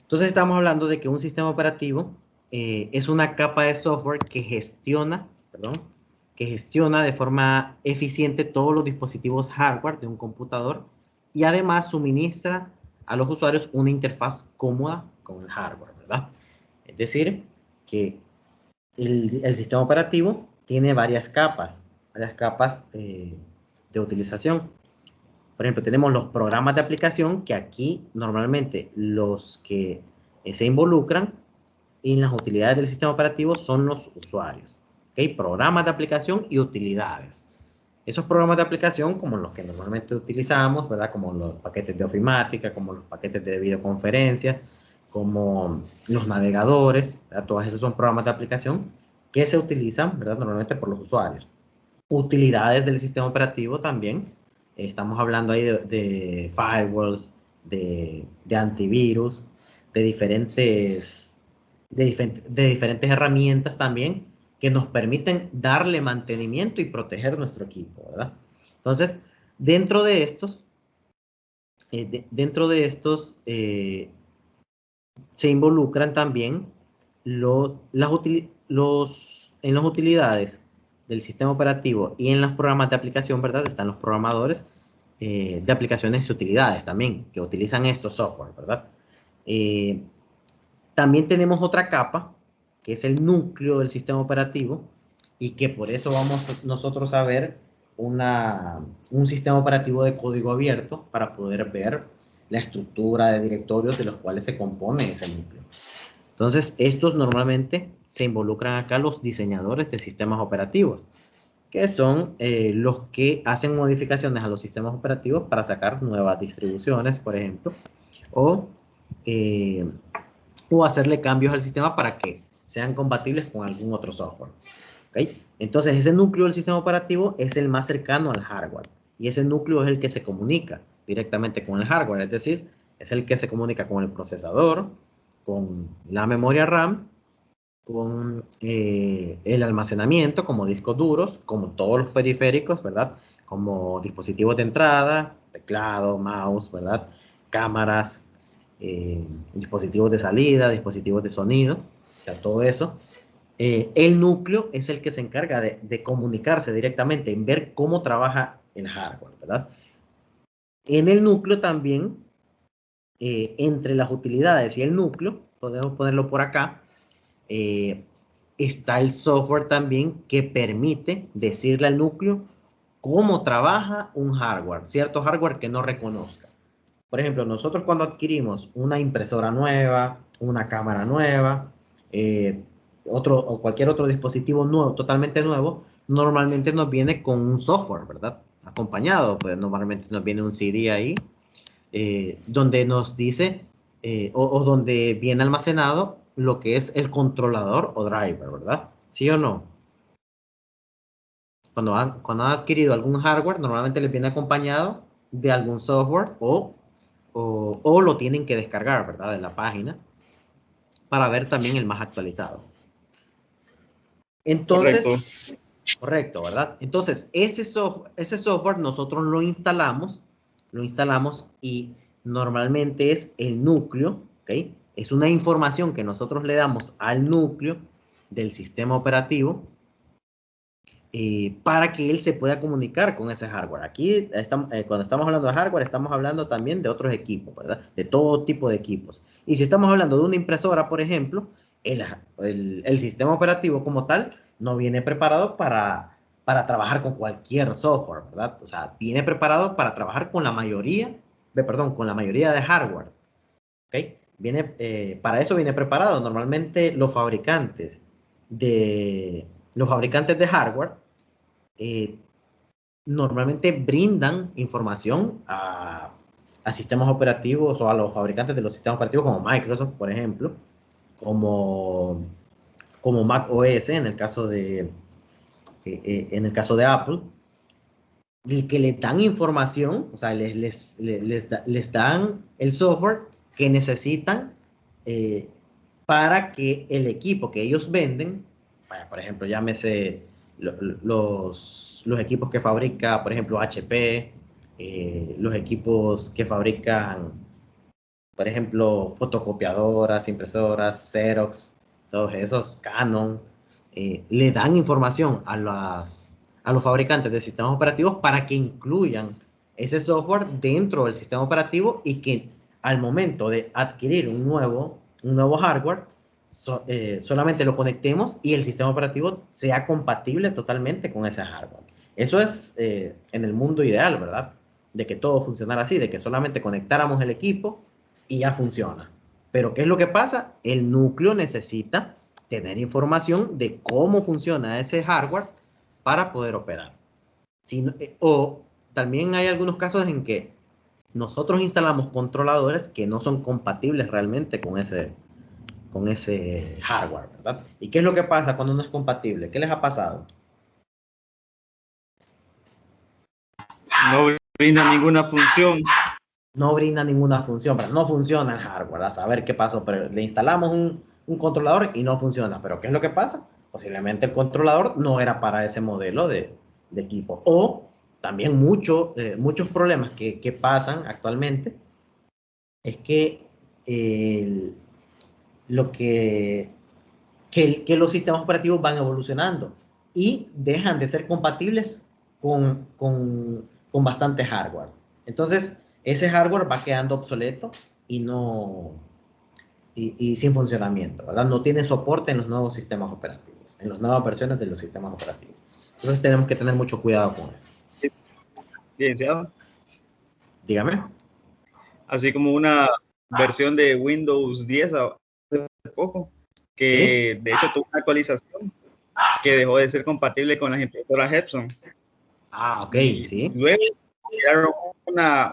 Entonces estamos hablando de que un sistema operativo es una capa de software que gestiona de forma eficiente todos los dispositivos hardware de un computador y además suministra a los usuarios una interfaz cómoda con el hardware, ¿verdad? Es decir, que el sistema operativo tiene varias capas de utilización. Por ejemplo, tenemos los programas de aplicación, que aquí normalmente los que se involucran en las utilidades del sistema operativo son los usuarios. ¿Okay? Programas de aplicación y utilidades. Esos programas de aplicación, como los que normalmente utilizamos, ¿verdad? Como los paquetes de ofimática, como los paquetes de videoconferencia, como los navegadores, ¿verdad? Todos esos son programas de aplicación que se utilizan, ¿verdad? Normalmente por los usuarios. Utilidades del sistema operativo también. Estamos hablando ahí de firewalls, de antivirus, de diferentes herramientas también que nos permiten darle mantenimiento y proteger nuestro equipo, ¿verdad? Entonces, dentro de estos, se involucran también en las utilidades del sistema operativo y en los programas de aplicación, ¿verdad? Están los programadores de aplicaciones y utilidades también, que utilizan estos software, ¿verdad? También tenemos otra capa, que es el núcleo del sistema operativo, y que por eso vamos nosotros a ver un sistema operativo de código abierto para poder ver la estructura de directorios de los cuales se compone ese núcleo. Entonces, estos normalmente se involucran acá los diseñadores de sistemas operativos, que son los que hacen modificaciones a los sistemas operativos para sacar nuevas distribuciones, por ejemplo, o, eh, o hacerle cambios al sistema para que sean compatibles con algún otro software. ¿Okay? Entonces, ese núcleo del sistema operativo es el más cercano al hardware, y ese núcleo es el que se comunica directamente con el hardware, es decir, es el que se comunica con el procesador, con la memoria RAM, con el almacenamiento como discos duros, como todos los periféricos, ¿verdad? Como dispositivos de entrada, teclado, mouse, ¿verdad? Cámaras, dispositivos de salida, dispositivos de sonido, o sea, todo eso. El núcleo es el que se encarga de comunicarse directamente, en ver cómo trabaja el hardware, ¿verdad? En el núcleo también, entre las utilidades y el núcleo, podemos ponerlo por acá, está el software también que permite decirle al núcleo cómo trabaja un hardware, cierto hardware que no reconozca. Por ejemplo, nosotros cuando adquirimos una impresora nueva, una cámara nueva, o cualquier otro dispositivo nuevo, totalmente nuevo, normalmente nos viene con un software, ¿verdad? Acompañado, pues normalmente nos viene un CD ahí, donde nos dice, o donde viene almacenado lo que es el controlador o driver, ¿verdad? ¿Sí o no? Cuando han adquirido algún hardware, normalmente les viene acompañado de algún software o lo tienen que descargar, ¿verdad? De la página para ver también el más actualizado. Correcto. Entonces, correcto, ¿verdad? Entonces, ese software nosotros lo instalamos y normalmente es el núcleo, ¿ok? Es una información que nosotros le damos al núcleo del sistema operativo para que él se pueda comunicar con ese hardware. Aquí, cuando estamos hablando de hardware, estamos hablando también de otros equipos, ¿verdad? De todo tipo de equipos. Y si estamos hablando de una impresora, por ejemplo, el sistema operativo como tal no viene preparado para trabajar con cualquier software, ¿verdad? O sea, viene preparado para trabajar con la mayoría de hardware, ¿ok? Para eso viene preparado. Normalmente los fabricantes de hardware eh, normalmente brindan información a sistemas operativos o a los fabricantes de los sistemas operativos como Microsoft, por ejemplo, como Mac OS en el caso de Apple, y que les dan información, o sea, les dan el software que necesitan para que el equipo que ellos venden, por ejemplo, llámese los equipos que fabrica, por ejemplo, HP, los equipos que fabrican por ejemplo, fotocopiadoras, impresoras, Xerox, todos esos, Canon, le dan información a los fabricantes de sistemas operativos para que incluyan ese software dentro del sistema operativo y que al momento de adquirir un nuevo hardware, solamente lo conectemos y el sistema operativo sea compatible totalmente con ese hardware. Eso es en el mundo ideal, ¿verdad? De que todo funcionara así, de que solamente conectáramos el equipo y ya funciona. Pero ¿qué es lo que pasa? El núcleo necesita tener información de cómo funciona ese hardware para poder operar. O también hay algunos casos en que nosotros instalamos controladores que no son compatibles realmente con ese hardware, ¿verdad? ¿Y qué es lo que pasa cuando no es compatible? ¿Qué les ha pasado? No brinda ninguna función. No brinda ninguna función, pero no funciona el hardware, a saber qué pasó, pero le instalamos un controlador y no funciona, pero ¿qué es lo que pasa? Posiblemente el controlador no era para ese modelo de equipo, o también muchos problemas que pasan actualmente es que lo que los sistemas operativos van evolucionando y dejan de ser compatibles con bastante hardware. Entonces, ese hardware va quedando obsoleto y no y sin funcionamiento, ¿verdad? No tiene soporte en los nuevos sistemas operativos, en las nuevas versiones de los sistemas operativos. Entonces, tenemos que tener mucho cuidado con eso. Licenciado. Dígame. Así como una versión de Windows 10 hace poco, ¿Sí? que de hecho tuvo una actualización que dejó de ser compatible con las impresoras Epson. Ah, ok, Y sí. luego crearon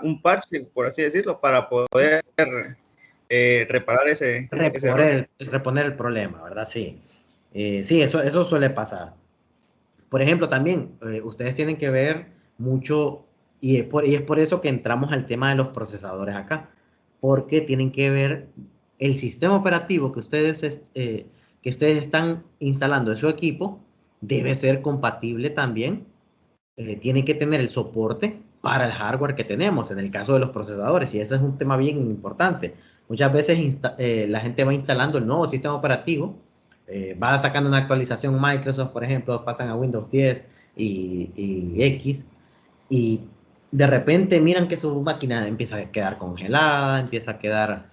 un parche, por así decirlo, para poder reparar ese error. Reponer el problema, ¿verdad? Sí. Sí, eso suele pasar. Por ejemplo, también ustedes tienen que ver mucho, y es por eso que entramos al tema de los procesadores acá, porque tienen que ver el sistema operativo que ustedes están instalando en su equipo, debe ser compatible también, tiene que tener el soporte para el hardware que tenemos, en el caso de los procesadores, y ese es un tema bien importante. Muchas veces la gente va instalando el nuevo sistema operativo, va sacando una actualización Microsoft, por ejemplo, pasan a Windows 10 y X, y de repente miran que su máquina empieza a quedar congelada, empieza a quedar,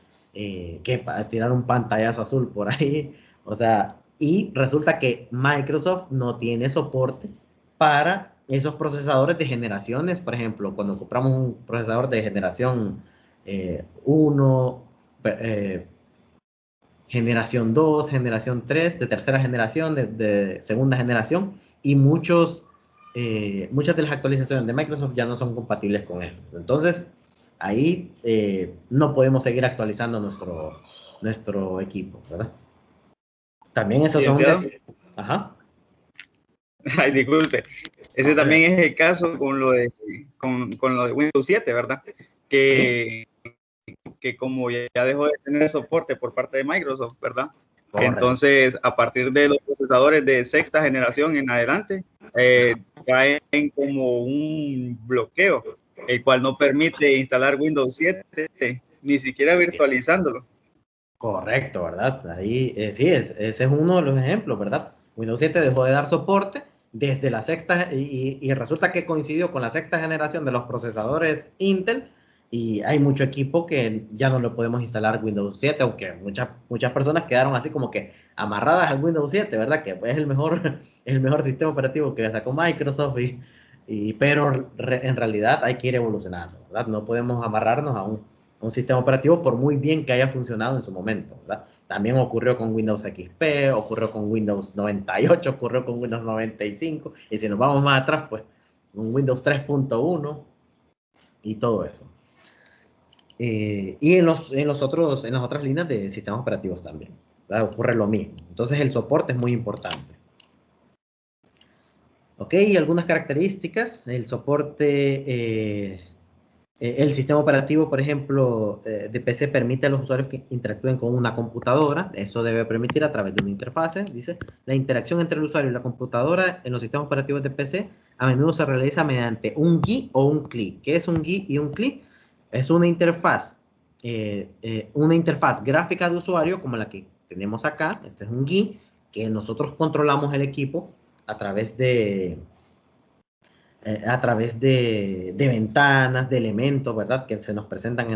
a tirar un pantallazo azul por ahí, o sea, y resulta que Microsoft no tiene soporte para esos procesadores de generaciones, por ejemplo, cuando compramos un procesador de generación 1, generación 2, generación 3, de tercera generación, de segunda generación, y muchas de las actualizaciones de Microsoft ya no son compatibles con eso. Entonces, ahí no podemos seguir actualizando nuestro equipo, ¿verdad? También esos son... Licenciado. Ajá. Ay, disculpe. Ese No, dale. también es el caso con con lo de Windows 7, ¿verdad? ¿Sí? Que, que como ya dejó de tener soporte por parte de Microsoft, ¿verdad? Correcto. Entonces, a partir de los procesadores de sexta generación en adelante, caen como un bloqueo, el cual no permite instalar Windows 7, ni siquiera Sí. virtualizándolo. Correcto, ¿verdad? Ahí sí, ese es uno de los ejemplos, ¿verdad? Windows 7 dejó de dar soporte desde la sexta y resulta que coincidió con la sexta generación de los procesadores Intel y hay mucho equipo que ya no lo podemos instalar Windows 7, aunque muchas personas quedaron así como que amarradas al Windows 7, ¿verdad? Que es el mejor, el mejor sistema operativo que sacó Microsoft, pero en realidad hay que ir evolucionando, ¿verdad? No podemos amarrarnos a un sistema operativo por muy bien que haya funcionado en su momento, ¿verdad? También ocurrió con Windows XP, ocurrió con Windows 98, ocurrió con Windows 95, y si nos vamos más atrás, pues un Windows 3.1 y todo eso. Y en las otras líneas de sistemas operativos también, ¿verdad? Ocurre lo mismo. Entonces el soporte es muy importante. Ok, algunas características. El soporte el sistema operativo, por ejemplo, de PC permite a los usuarios que interactúen con una computadora. Eso debe permitir a través de una interfase. Dice, la interacción entre el usuario y la computadora en los sistemas operativos de PC a menudo se realiza mediante un GUI o un CLI. ¿Qué es un GUI y un CLI? Es una interfaz una interfaz gráfica de usuario como la que tenemos acá. Este es un GUI que nosotros controlamos el equipo a través de ventanas, de elementos, ¿verdad? Que se nos presentan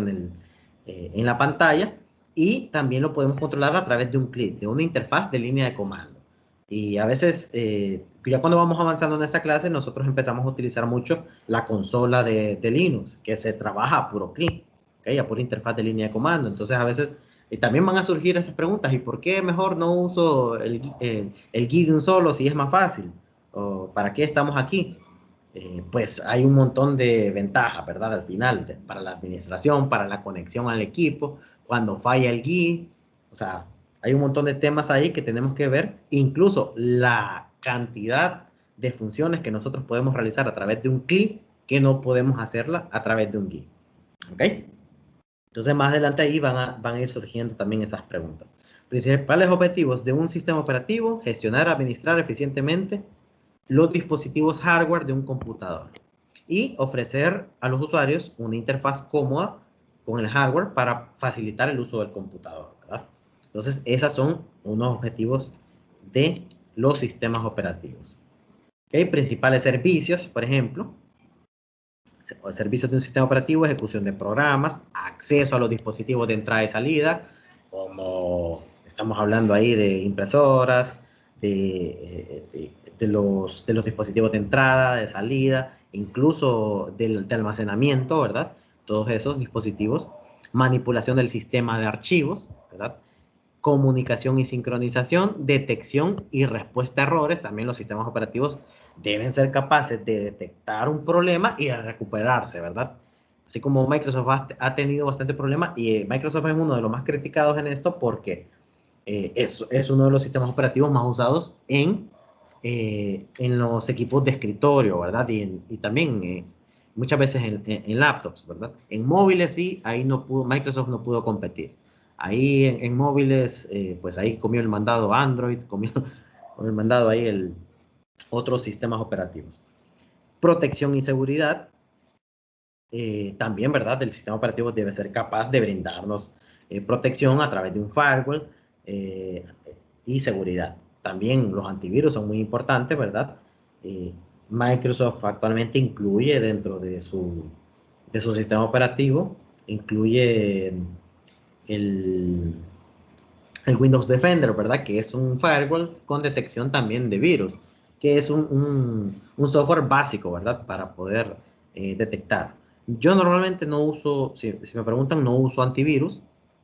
en la pantalla, y también lo podemos controlar a través de un clic, de una interfaz de línea de comando. Y a veces, ya cuando vamos avanzando en esta clase, nosotros empezamos a utilizar mucho la consola de Linux, que se trabaja a puro clic, ¿okay? A pura interfaz de línea de comando. Entonces, a veces también van a surgir esas preguntas: ¿y por qué mejor no uso el GUI de un solo si es más fácil? ¿O para qué estamos aquí? Pues hay un montón de ventajas, ¿verdad? Al final, para la administración, para la conexión al equipo, cuando falla el GUI, o sea, hay un montón de temas ahí que tenemos que ver, incluso la cantidad de funciones que nosotros podemos realizar a través de un clic que no podemos hacerla a través de un GUI, ¿ok? Entonces, más adelante ahí van a ir surgiendo también esas preguntas. Principales objetivos de un sistema operativo: gestionar, administrar eficientemente los dispositivos hardware de un computador y ofrecer a los usuarios una interfaz cómoda con el hardware para facilitar el uso del computador, ¿verdad? Entonces, esos son unos objetivos de los sistemas operativos. ¿Okay? Principales servicios, por ejemplo, servicios de un sistema operativo: ejecución de programas, acceso a los dispositivos de entrada y salida, como estamos hablando ahí de impresoras, de los dispositivos de entrada, de salida, incluso de almacenamiento, ¿verdad? Todos esos dispositivos. Manipulación del sistema de archivos, ¿verdad? Comunicación y sincronización, detección y respuesta a errores. También los sistemas operativos deben ser capaces de detectar un problema y de recuperarse, ¿verdad? Así como Microsoft ha tenido bastante problema, y Microsoft es uno de los más criticados en esto porque es uno de los sistemas operativos más usados en los equipos de escritorio, ¿verdad? Y también muchas veces en laptops, ¿verdad? En móviles sí, ahí Microsoft no pudo competir. Ahí en móviles, pues ahí comió el mandado Android, comió el mandado ahí otros sistemas operativos. Protección y seguridad, también, ¿verdad? El sistema operativo debe ser capaz de brindarnos protección a través de un firewall, eh, y seguridad. También los antivirus son muy importantes, ¿verdad? Eh, Microsoft actualmente incluye dentro de su sistema operativo, incluye el Windows Defender, ¿verdad? Que es un firewall con detección también de virus, que es un software básico, ¿verdad? Para poder detectar. Yo normalmente no uso, si me preguntan, no uso antivirus.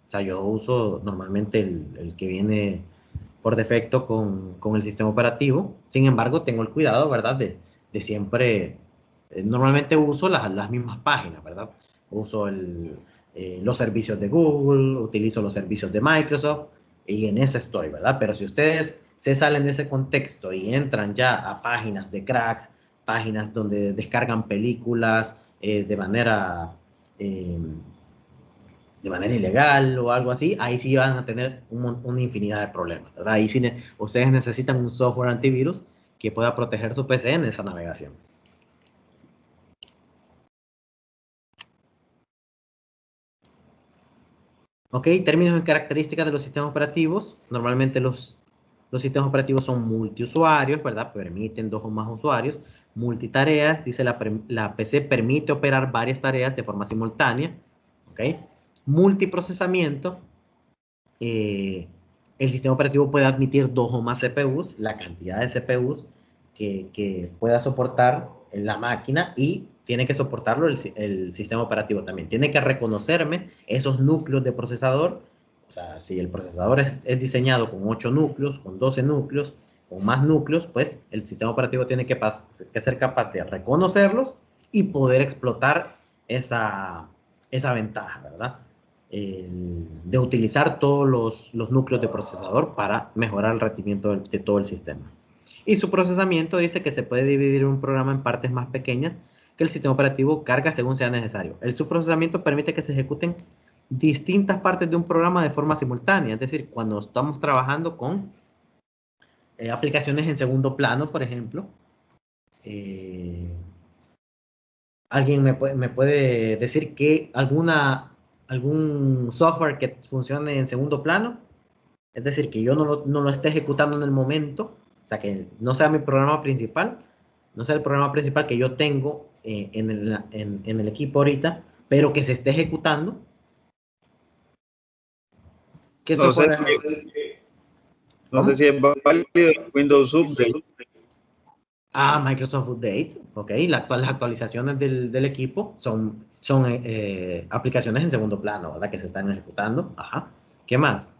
O sea, yo uso normalmente el que viene por defecto con el sistema operativo. Sin embargo, tengo el cuidado, ¿verdad? De siempre, normalmente uso las mismas páginas, ¿verdad? Uso los servicios de Google, utilizo los servicios de Microsoft, y en eso estoy, ¿verdad? Pero si ustedes se salen de ese contexto y entran ya a páginas de cracks, páginas donde descargan películas eh, de manera ilegal o algo así, ahí sí van a tener una infinidad de problemas, ¿verdad? Ahí sí ustedes necesitan un software antivirus que pueda proteger su PC en esa navegación. Ok, términos y características de los sistemas operativos. Normalmente los sistemas operativos son multiusuarios, ¿verdad? Permiten 2 o más usuarios. Multitareas, dice la PC permite operar varias tareas de forma simultánea. Ok. Multiprocesamiento. eh, el sistema operativo puede admitir 2 o más CPUs, la cantidad de CPUs que pueda soportar en la máquina, y tiene que soportarlo el sistema operativo también. Tiene que reconocerme esos núcleos de procesador. O sea, si el procesador es diseñado con 8 núcleos, con 12 núcleos, con más núcleos, pues el sistema operativo tiene que ser capaz de reconocerlos y poder explotar esa ventaja, ¿verdad? De utilizar todos los núcleos de procesador para mejorar el rendimiento de todo el sistema. Y su procesamiento dice que se puede dividir un programa en partes más pequeñas que el sistema operativo carga según sea necesario. El subprocesamiento permite que se ejecuten distintas partes de un programa de forma simultánea. Es decir, cuando estamos trabajando con aplicaciones en segundo plano, por ejemplo, alguien me puede decir que alguna algún software que funcione en segundo plano, es decir, que yo no lo esté ejecutando en el momento, o sea, que no sea mi programa principal, no sea el programa principal que yo tengo en el equipo ahorita, pero que se esté ejecutando. ¿Qué No sé, software es ese? no sé si es válido Windows Update. Microsoft Update, ok. Las actualizaciones del equipo son aplicaciones en segundo plano, ¿verdad? Que se están ejecutando. Ajá. ¿Qué más?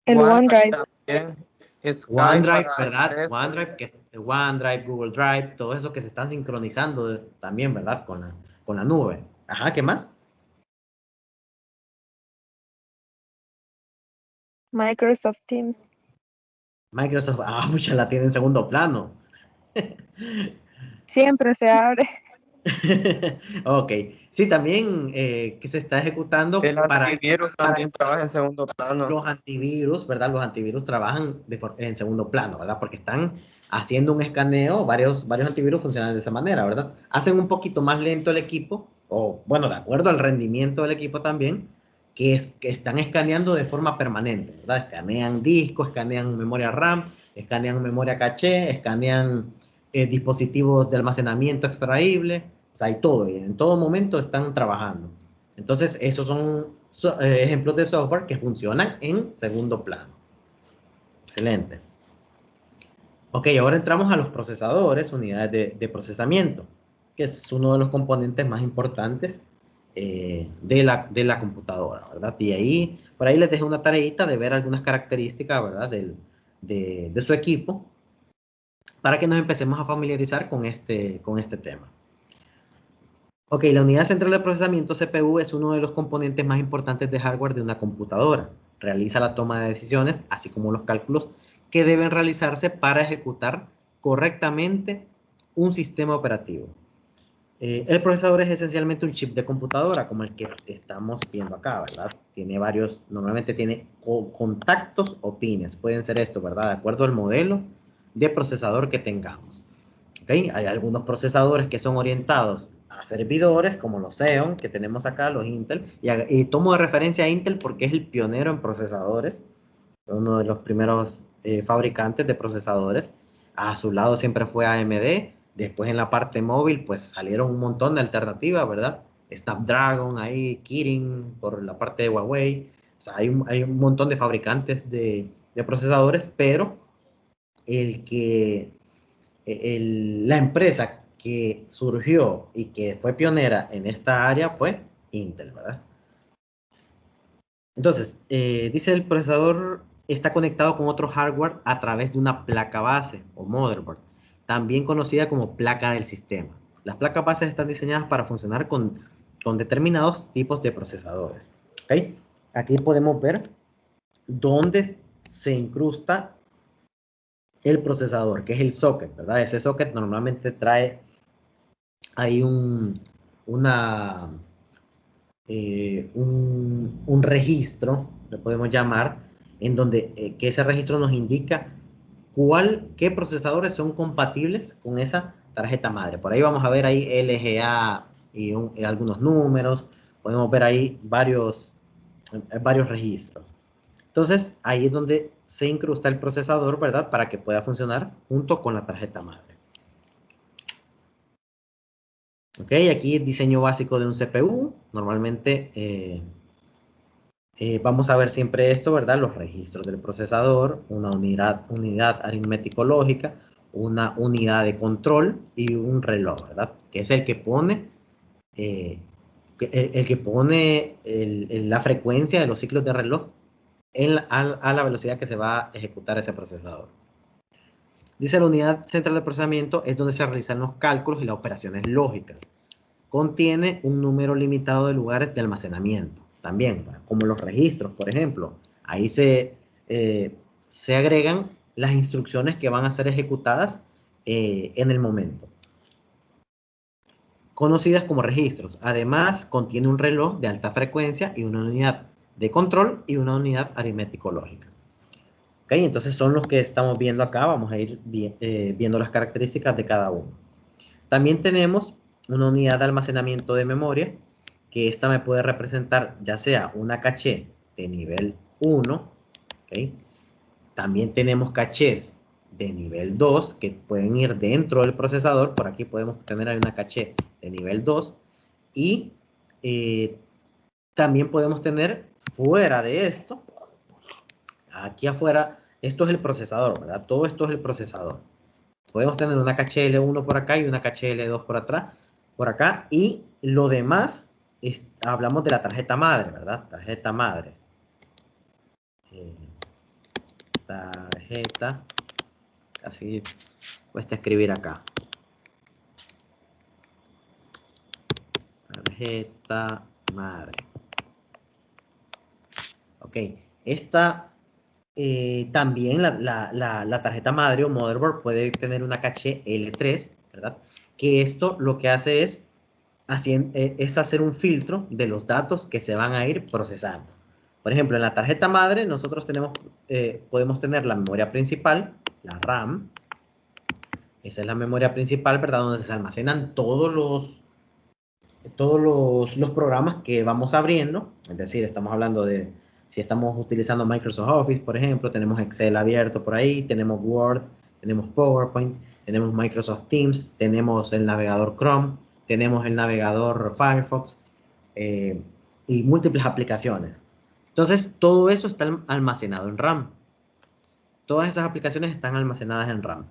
El OneDrive. También. Skype OneDrive, para ¿verdad? empresas. OneDrive, Google Drive, todo eso que se están sincronizando también, ¿verdad? Con la nube. Ajá, ¿qué más? Microsoft Teams. Microsoft, mucha la tiene en segundo plano. Siempre se abre. Ok, sí, también que se está ejecutando El antivirus también trabaja en segundo plano. los antivirus, ¿verdad? Los antivirus trabajan en segundo plano, ¿verdad? Porque están haciendo un escaneo, varios antivirus funcionan de esa manera, ¿verdad? Hacen un poquito más lento el equipo, o bueno, de acuerdo al rendimiento del equipo también, que están escaneando de forma permanente, ¿verdad? Escanean discos, escanean memoria RAM, escanean memoria caché, escanean dispositivos de almacenamiento extraíble, o sea, hay todo, y en todo momento están trabajando. Entonces, esos son ejemplos de software que funcionan en segundo plano. Excelente. Ok, ahora entramos a los procesadores, unidades de procesamiento, que es uno de los componentes más importantes de la computadora, ¿verdad? Y ahí, por ahí les dejé una tareita de ver algunas características, ¿verdad? De su equipo, para que nos empecemos a familiarizar con este tema. Ok, la unidad central de procesamiento CPU es uno de los componentes más importantes de hardware de una computadora. Realiza la toma de decisiones, así como los cálculos que deben realizarse para ejecutar correctamente un sistema operativo. El procesador es esencialmente un chip de computadora, como el que estamos viendo acá, ¿verdad? Tiene varios, normalmente tiene contactos o pines. Pueden ser esto, ¿verdad? De acuerdo al modelo de procesador que tengamos. ¿Okay? Hay algunos procesadores que son orientados a servidores, como los Xeon, que tenemos acá, los Intel, y tomo de referencia a Intel porque es el pionero en procesadores, uno de los primeros fabricantes de procesadores. A su lado siempre fue AMD, después en la parte móvil, pues salieron un montón de alternativas, ¿verdad? Snapdragon, ahí, Kirin, por la parte de Huawei, o sea, hay un montón de fabricantes de procesadores, pero la empresa que surgió y que fue pionera en esta área fue Intel, ¿verdad? Entonces, dice el procesador está conectado con otro hardware a través de una placa base o motherboard, también conocida como placa del sistema. Las placas bases están diseñadas para funcionar con determinados tipos de procesadores. ¿Okay? Aquí podemos ver dónde se incrusta el procesador, que es el socket, ¿verdad? Ese socket normalmente trae ahí un registro, le podemos llamar, en donde que ese registro nos indica qué procesadores son compatibles con esa tarjeta madre. Por ahí vamos a ver ahí LGA y algunos números, podemos ver ahí varios registros. Entonces, ahí es donde se incrusta el procesador, ¿verdad? Para que pueda funcionar junto con la tarjeta madre. Ok, aquí el diseño básico de un CPU. Normalmente vamos a ver siempre esto, ¿verdad? Los registros del procesador, una unidad aritmético-lógica, una unidad de control y un reloj, ¿verdad? Que es el que pone, el que pone la frecuencia de los ciclos de reloj a la velocidad que se va a ejecutar ese procesador. Dice la unidad central de procesamiento es donde se realizan los cálculos y las operaciones lógicas. Contiene un número limitado de lugares de almacenamiento, también, como los registros, por ejemplo. Ahí se agregan las instrucciones que van a ser ejecutadas en el momento, conocidas como registros. Además, contiene un reloj de alta frecuencia y una unidad de control y una unidad aritmético-lógica. ¿Ok? Entonces son los que estamos viendo acá. Vamos a ir viendo las características de cada uno. También tenemos una unidad de almacenamiento de memoria que esta me puede representar ya sea una caché de nivel 1, ¿ok? También tenemos cachés de nivel 2 que pueden ir dentro del procesador. Por aquí podemos tener una caché de nivel 2 y también podemos tener fuera de esto, aquí afuera, esto es el procesador, ¿verdad? Todo esto es el procesador. Podemos tener una caché L1 por acá y una caché L2 por atrás, por acá, y lo demás, hablamos de la tarjeta madre, ¿verdad? Tarjeta madre. Tarjeta, así cuesta escribir acá. Tarjeta madre. Ok, esta también la tarjeta madre o motherboard puede tener una caché L3, ¿verdad? Que esto lo que hace es hacer un filtro de los datos que se van a ir procesando. Por ejemplo, en la tarjeta madre nosotros podemos tener la memoria principal, la RAM. Esa es la memoria principal, ¿verdad? Donde se almacenan todos los programas que vamos abriendo. Es decir, estamos hablando de, si estamos utilizando Microsoft Office, por ejemplo, tenemos Excel abierto por ahí, tenemos Word, tenemos PowerPoint, tenemos Microsoft Teams, tenemos el navegador Chrome, tenemos el navegador Firefox y múltiples aplicaciones. Entonces, todo eso está almacenado en RAM. Todas esas aplicaciones están almacenadas en RAM.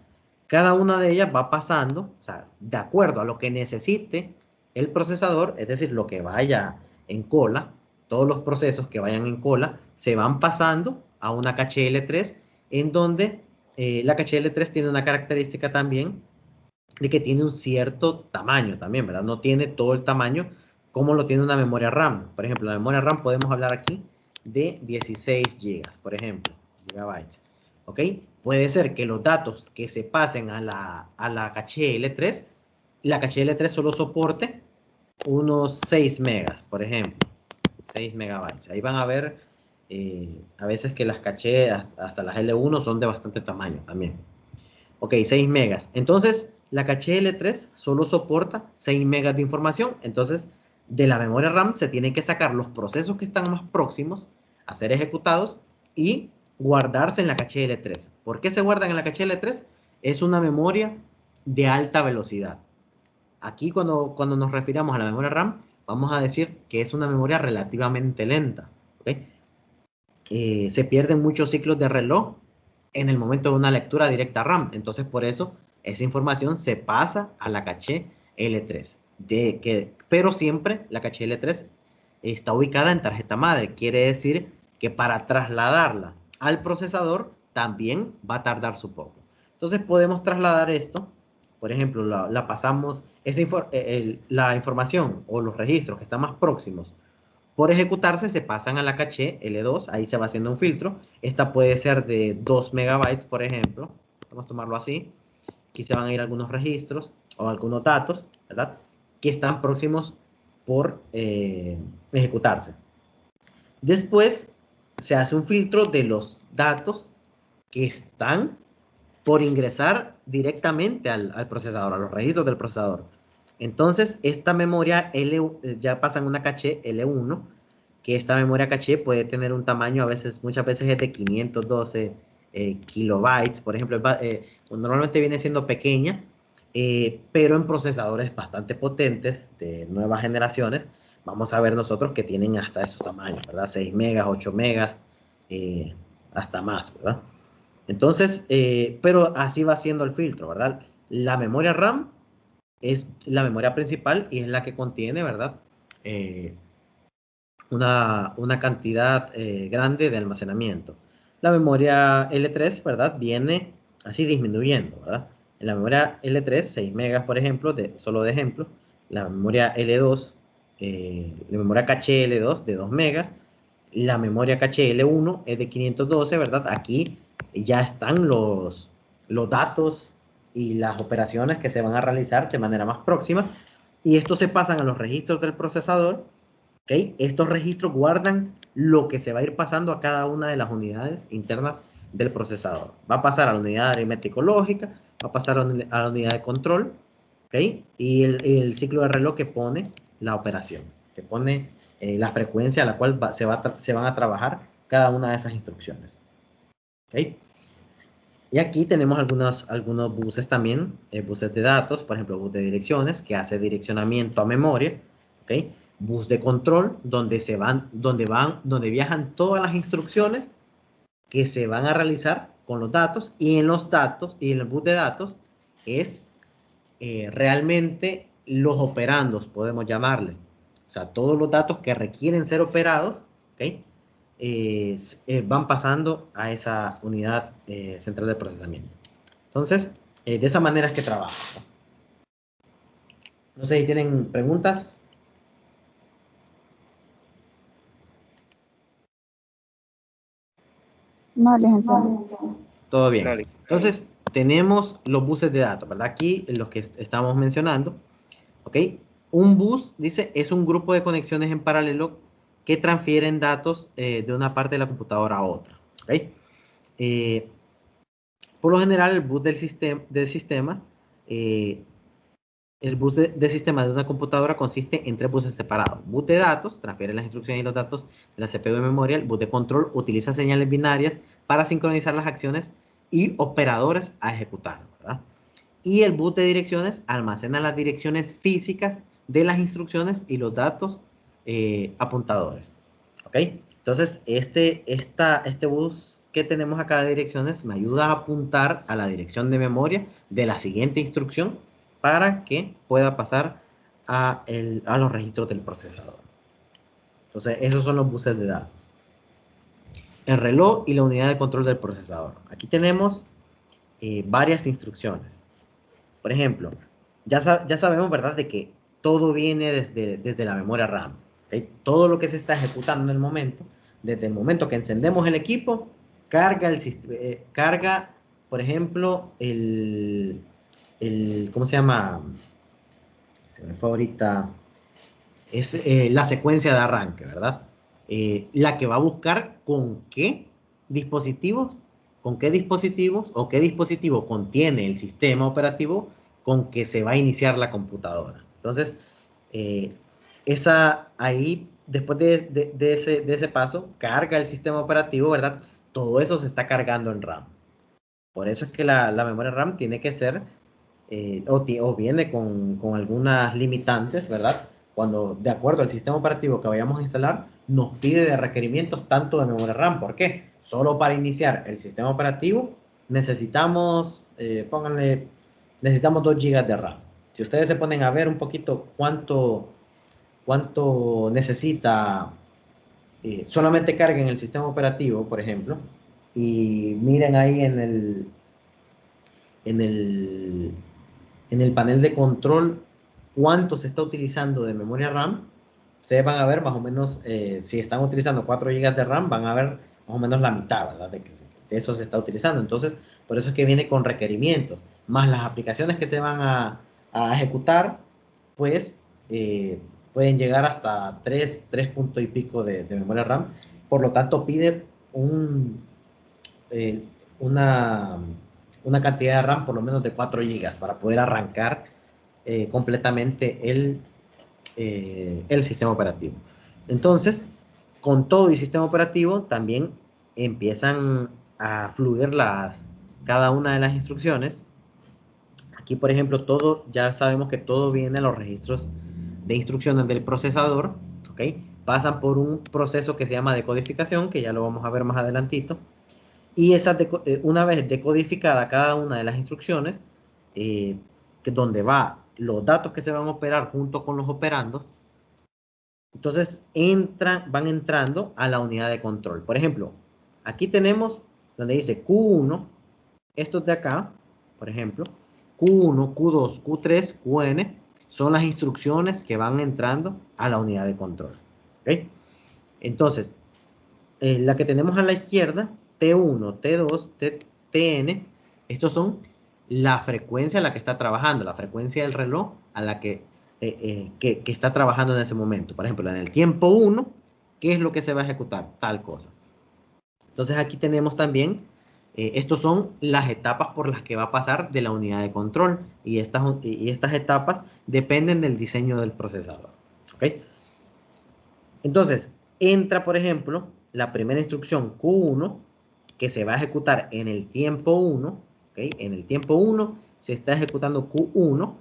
Cada una de ellas va pasando, o sea, de acuerdo a lo que necesite el procesador, es decir, lo que vaya en cola, todos los procesos que vayan en cola, se van pasando a una caché L3, en donde la caché L3 tiene una característica también de que tiene un cierto tamaño también, ¿verdad? No tiene todo el tamaño como lo tiene una memoria RAM. Por ejemplo, la memoria RAM podemos hablar aquí de 16 GB, por ejemplo, gigabytes. ¿Ok? Puede ser que los datos que se pasen a la caché L3, la caché L3 solo soporte unos 6 megas, por ejemplo, 6 megabytes. Ahí van a ver a veces que las caché hasta las L1 son de bastante tamaño también. Ok, 6 megas. Entonces, la caché L3 solo soporta 6 megas de información. Entonces, de la memoria RAM se tienen que sacar los procesos que están más próximos a ser ejecutados y guardarse en la caché L3. ¿Por qué se guardan en la caché L3? Es una memoria de alta velocidad. Aquí cuando nos refiramos a la memoria RAM, vamos a decir que es una memoria relativamente lenta. ¿Okay? Se pierden muchos ciclos de reloj en el momento de una lectura directa RAM. Entonces, por eso, esa información se pasa a la caché L3. Pero siempre la caché L3 está ubicada en tarjeta madre. Quiere decir que para trasladarla al procesador también va a tardar su poco. Entonces, podemos trasladar esto. Por ejemplo, la pasamos, la información o los registros que están más próximos por ejecutarse se pasan a la caché L2, ahí se va haciendo un filtro. Esta puede ser de 2 megabytes, por ejemplo. Vamos a tomarlo así. Aquí se van a ir algunos registros o algunos datos, ¿verdad? Que están próximos por ejecutarse. Después se hace un filtro de los datos que están por ingresar directamente al procesador, a los registros del procesador. Entonces, esta memoria ya pasa en una caché L1, que esta memoria caché puede tener un tamaño muchas veces es de 512 kilobytes, por ejemplo, normalmente viene siendo pequeña, pero en procesadores bastante potentes de nuevas generaciones, vamos a ver nosotros que tienen hasta esos tamaños, ¿verdad? 6 megas, 8 megas, hasta más, ¿verdad? Entonces, pero así va siendo el filtro, ¿verdad? La memoria RAM es la memoria principal y es la que contiene, ¿verdad? Una cantidad grande de almacenamiento. La memoria L3, ¿verdad? Viene así disminuyendo, ¿verdad? En la memoria L3, 6 megas, por ejemplo, solo de ejemplo. La memoria L2, la memoria caché L2 de 2 megas. La memoria caché L1 es de 512, ¿verdad? Aquí ya están los datos y las operaciones que se van a realizar de manera más próxima. Y estos se pasan a los registros del procesador. ¿Okay? Estos registros guardan lo que se va a ir pasando a cada una de las unidades internas del procesador. Va a pasar a la unidad aritmético lógica, va a pasar a la unidad de control, ¿okay? Y el ciclo de reloj que pone la operación. que pone la frecuencia a la cual se van a trabajar cada una de esas instrucciones. ¿Okay? Y aquí tenemos algunos buses también, buses de datos, por ejemplo, bus de direcciones, que hace direccionamiento a memoria, ¿okay? Bus de control, donde viajan todas las instrucciones que se van a realizar con los datos, y en el bus de datos es realmente los operandos, podemos llamarle. O sea, todos los datos que requieren ser operados, ¿okay? Van pasando a esa unidad central de procesamiento. Entonces, de esa manera es que trabaja. No sé si tienen preguntas. No, licenciado. Todo bien. Dale. Entonces, tenemos los buses de datos, ¿verdad? Aquí, los que estamos mencionando. ¿Ok? Un bus, dice, es un grupo de conexiones en paralelo que transfieren datos de una parte de la computadora a otra. ¿Ok? Por lo general, el bus el bus de sistemas de una computadora consiste en 3 buses separados. Bus de datos, transfiere las instrucciones y los datos de la CPU de memoria. El bus de control utiliza señales binarias para sincronizar las acciones y operadores a ejecutar, ¿verdad? Y el bus de direcciones almacena las direcciones físicas de las instrucciones y los datos apuntadores. ¿Ok? Entonces, este bus que tenemos acá de direcciones me ayuda a apuntar a la dirección de memoria de la siguiente instrucción para que pueda pasar a los registros del procesador. Entonces, esos son los buses de datos. El reloj y la unidad de control del procesador. Aquí tenemos varias instrucciones. Por ejemplo, ya sabemos, ¿verdad?, de que todo viene desde la memoria RAM. ¿Okay? Todo lo que se está ejecutando en el momento, desde el momento que encendemos el equipo, carga, por ejemplo, ¿cómo se llama? Se me fue ahorita. Es la secuencia de arranque, ¿verdad? La que va a buscar con qué dispositivos o qué dispositivo contiene el sistema operativo con que se va a iniciar la computadora. Entonces, ahí, después de ese paso, carga el sistema operativo, ¿verdad? Todo eso se está cargando en RAM. Por eso es que la memoria RAM tiene que ser, o viene con algunas limitantes, ¿verdad? Cuando, de acuerdo al sistema operativo que vayamos a instalar, nos pide de requerimientos tanto de memoria RAM. ¿Por qué? Solo para iniciar el sistema operativo necesitamos, necesitamos 2 GB de RAM. Si ustedes se ponen a ver un poquito cuánto necesita, solamente carguen el sistema operativo, por ejemplo, y miren ahí en el panel de control cuánto se está utilizando de memoria RAM. Ustedes van a ver más o menos, si están utilizando 4 GB de RAM, van a ver más o menos la mitad, ¿verdad? De eso se está utilizando. Entonces, por eso es que viene con requerimientos, más las aplicaciones que se van a ejecutar, pues pueden llegar hasta 3 puntos y pico de memoria RAM. Por lo tanto, pide una cantidad de RAM por lo menos de 4 GB para poder arrancar completamente el sistema operativo. Entonces, con todo y sistema operativo también empiezan a fluir cada una de las instrucciones. Aquí, por ejemplo, ya sabemos que todo viene a los registros de instrucciones del procesador, ¿ok? Pasan por un proceso que se llama decodificación, que ya lo vamos a ver más adelantito. Y una vez decodificada cada una de las instrucciones, donde va los datos que se van a operar junto con los operandos, entonces van entrando a la unidad de control. Por ejemplo, aquí tenemos donde dice Q1, estos de acá, por ejemplo, Q1, Q2, Q3, Qn, son las instrucciones que van entrando a la unidad de control. ¿Okay? Entonces, la que tenemos a la izquierda, T1, T2, Tn, estos son la frecuencia a la que está trabajando, la frecuencia del reloj a la que está trabajando en ese momento. Por ejemplo, en el tiempo 1, ¿qué es lo que se va a ejecutar? Tal cosa. Entonces aquí tenemos también, estos son las etapas por las que va a pasar de la unidad de control, y estas etapas dependen del diseño del procesador. ¿Okay? Entonces, entra, por ejemplo, la primera instrucción Q1, que se va a ejecutar en el tiempo 1, ¿ok? En el tiempo 1 se está ejecutando Q1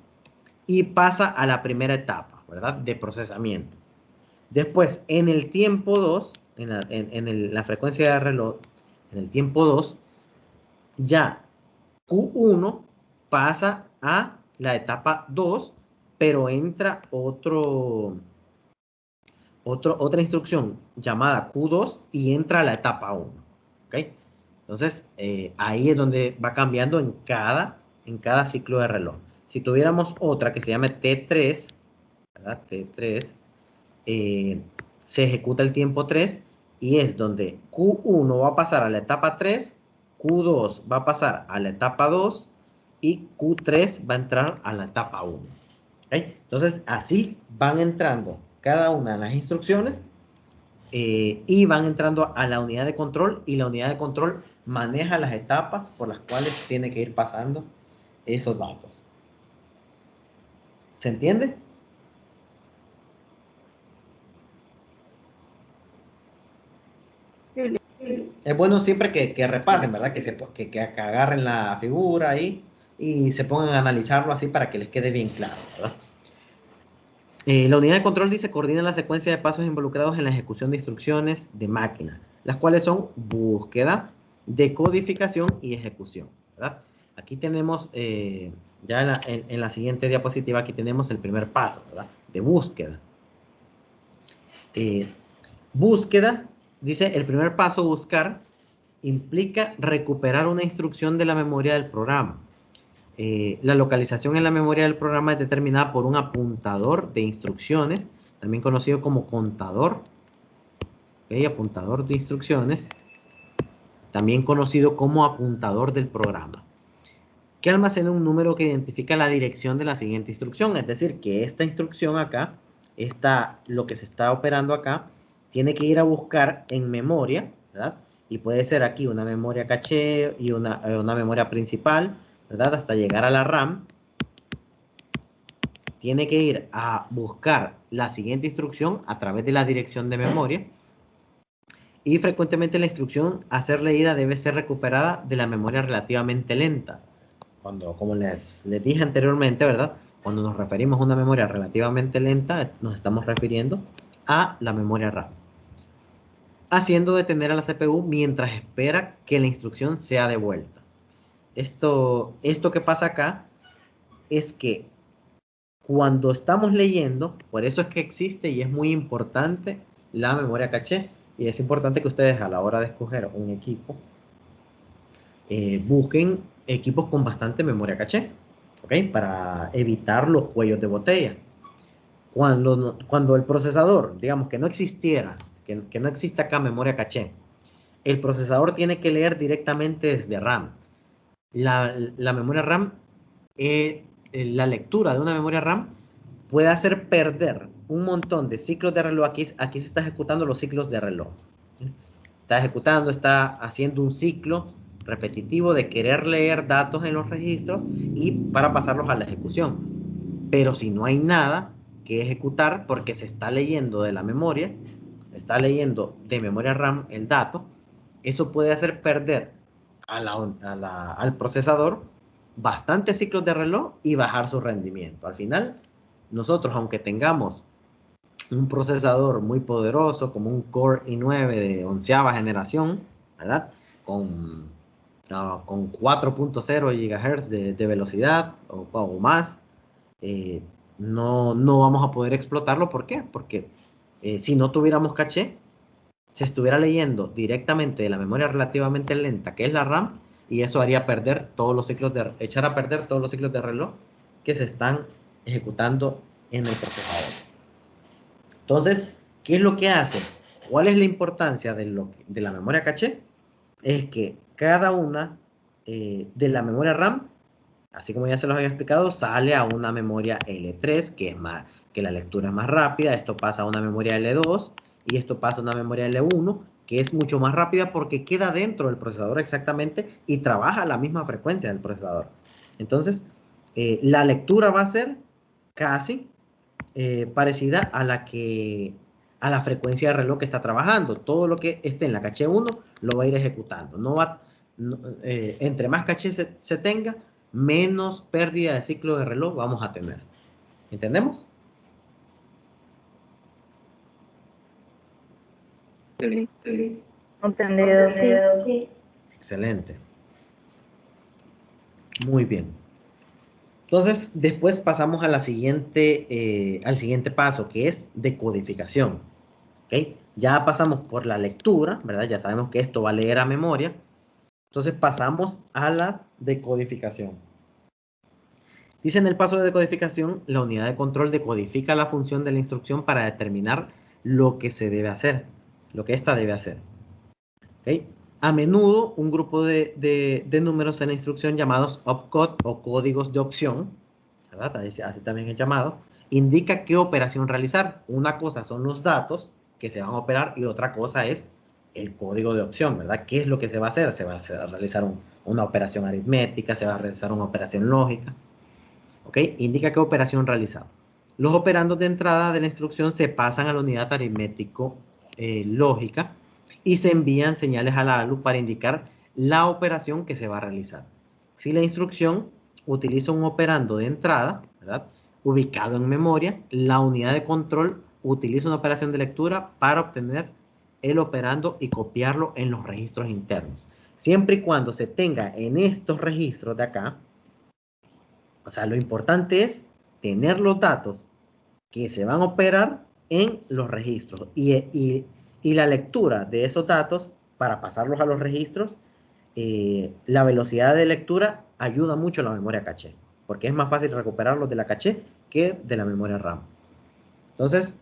y pasa a la primera etapa, ¿verdad? De procesamiento. Después, en el tiempo 2, la frecuencia de reloj, en el tiempo 2, ya Q1 pasa a la etapa 2, pero entra otra instrucción llamada Q2 y entra a la etapa 1. ¿Okay? Entonces, ahí es donde va cambiando en cada ciclo de reloj. Si tuviéramos otra que se llame T3, ¿verdad? T3, se ejecuta el tiempo 3 y es donde Q1 va a pasar a la etapa 3, Q2 va a pasar a la etapa 2 y Q3 va a entrar a la etapa 1. ¿Okay? Entonces, así van entrando cada una de las instrucciones y van entrando a la unidad de control y la unidad de control maneja las etapas por las cuales tiene que ir pasando esos datos. ¿Se entiende? Es bueno siempre que repasen, ¿verdad? Que agarren la figura ahí y se pongan a analizarlo así para que les quede bien claro, ¿verdad? La unidad de control dice coordina la secuencia de pasos involucrados en la ejecución de instrucciones de máquina, las cuales son búsqueda, decodificación y ejecución, ¿verdad? Aquí tenemos, ya en la siguiente diapositiva, aquí tenemos el primer paso, ¿verdad? De búsqueda. Búsqueda, dice el primer paso, buscar, implica recuperar una instrucción de la memoria del programa. La localización en la memoria del programa es determinada por un apuntador de instrucciones, también conocido como contador, ¿okay? Apuntador de instrucciones, también conocido como apuntador del programa, que almacena un número que identifica la dirección de la siguiente instrucción, es decir, que esta instrucción acá, lo que se está operando acá, tiene que ir a buscar en memoria, ¿verdad? Y puede ser aquí una memoria caché y una memoria principal, ¿verdad? Hasta llegar a la RAM. Tiene que ir a buscar la siguiente instrucción a través de la dirección de memoria. Y frecuentemente la instrucción a ser leída debe ser recuperada de la memoria relativamente lenta. Como les dije anteriormente, ¿verdad? Cuando nos referimos a una memoria relativamente lenta, nos estamos refiriendo a la memoria RAM. Haciendo detener a la CPU mientras espera que la instrucción sea devuelta. Esto que pasa acá es que cuando estamos leyendo, por eso es que existe y es muy importante la memoria caché. Y es importante que ustedes a la hora de escoger un equipo, busquen equipos con bastante memoria caché, ¿ok? Para evitar los cuellos de botella. Cuando el procesador, digamos que no existiera, que no exista acá memoria caché, el procesador tiene que leer directamente desde RAM. La memoria RAM, la lectura de una memoria RAM puede hacer perder un montón de ciclos de reloj. Aquí se está ejecutando los ciclos de reloj. Está haciendo un ciclo repetitivo de querer leer datos en los registros y para pasarlos a la ejecución. Pero si no hay nada que ejecutar porque se está leyendo de la memoria, está leyendo de memoria RAM el dato, eso puede hacer perder al procesador bastantes ciclos de reloj y bajar su rendimiento. Al final, nosotros, aunque tengamos un procesador muy poderoso como un Core i9 de 11ª generación, ¿verdad? Con 4.0 GHz de velocidad o más, no vamos a poder explotarlo. ¿Por qué? Porque si no tuviéramos caché, se estuviera leyendo directamente de la memoria relativamente lenta, que es la RAM, y eso haría echar a perder todos los ciclos de reloj que se están ejecutando en el procesador. Entonces, ¿qué es lo que hace? ¿Cuál es la importancia de la memoria caché? Es que cada una de la memoria RAM, así como ya se los había explicado, sale a una memoria L3, que la lectura es más rápida. Esto pasa a una memoria L2 y esto pasa a una memoria L1, que es mucho más rápida porque queda dentro del procesador exactamente y trabaja a la misma frecuencia del procesador. Entonces, la lectura va a ser casi parecida a la que a la frecuencia de reloj que está trabajando. Todo lo que esté en la caché 1 lo va a ir ejecutando. Entre más caché se tenga, menos pérdida de ciclo de reloj vamos a tener. ¿Entendemos? Entendido, sí. Excelente. Muy bien. Entonces, después pasamos a al siguiente paso, que es decodificación. ¿Okay? Ya pasamos por la lectura, ¿verdad? Ya sabemos que esto va a leer a memoria. Entonces pasamos a la decodificación. Dice en el paso de decodificación, la unidad de control decodifica la función de la instrucción para determinar lo que se debe hacer, lo que ésta debe hacer. ¿Okay? A menudo, un grupo de números en la instrucción llamados opcode o códigos de opción, ¿verdad? Así también es llamado, indica qué operación realizar. Una cosa son los datos que se van a operar y otra cosa es el código de opción, ¿verdad? ¿Qué es lo que se va a hacer? Se va a realizar una operación aritmética, se va a realizar una operación lógica. ¿Ok? Indica qué operación realizar. Los operandos de entrada de la instrucción se pasan a la unidad aritmético lógica y se envían señales a la ALU para indicar la operación que se va a realizar. Si la instrucción utiliza un operando de entrada, ¿verdad? Ubicado en memoria, la unidad de control utiliza una operación de lectura para obtener el operando y copiarlo en los registros internos. Siempre y cuando se tenga en estos registros de acá, o sea, lo importante es tener los datos que se van a operar en los registros y la lectura de esos datos para pasarlos a los registros. La velocidad de lectura ayuda mucho a la memoria caché, porque es más fácil recuperarlos de la caché que de la memoria RAM. Entonces,